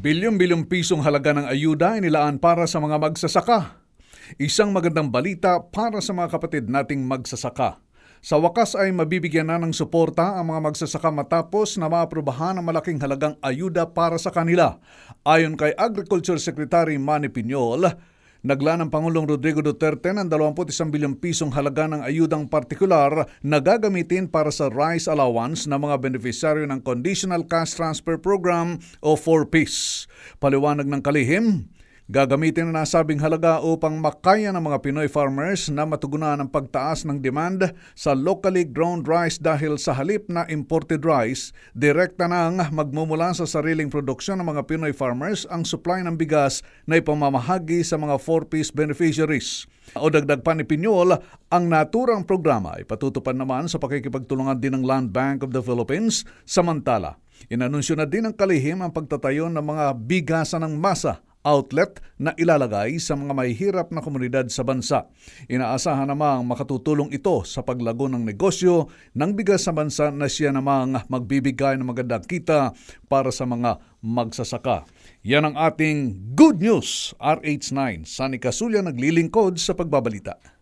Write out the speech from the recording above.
Bilyong-bilyong pisong halaga ng ayuda inilaan para sa mga magsasaka. Isang magandang balita para sa mga kapatid nating magsasaka. Sa wakas ay mabibigyan na ng suporta ang mga magsasaka matapos na maaprubahan ang malaking halagang ayuda para sa kanila. Ayon kay Agriculture Secretary Manny Piñol, naglaan ng Pangulong Rodrigo Duterte ng 21 bilyong pisong halaga ng ayudang partikular na gagamitin para sa rice allowance ng mga beneficiaryo ng Conditional Cash Transfer Program o 4Ps. Paliwanag ng kalihim, gagamitin na nasabing halaga upang makaya ng mga Pinoy farmers na matugunan ang pagtaas ng demand sa locally grown rice dahil sa halip na imported rice, direkta nang magmumula sa sariling produksyon ng mga Pinoy farmers ang supply ng bigas na ipamamahagi sa mga 4Ps beneficiaries. O dagdag pa ni Piñol, ang naturang programa ay patutupad naman sa pakikipagtulungan din ng Land Bank of the Philippines. Samantala, inanunsyo na din ng kalihim ang pagtatayo ng mga bigasan ng masa outlet na ilalagay sa mga mahihirap na komunidad sa bansa. Inaasahan namang makatutulong ito sa paglago ng negosyo ng bigas sa bansa na siya namang magbibigay ng magandang kita para sa mga magsasaka. Yan ang ating good news. RH9, Sunny Casulla naglilingkod sa pagbabalita.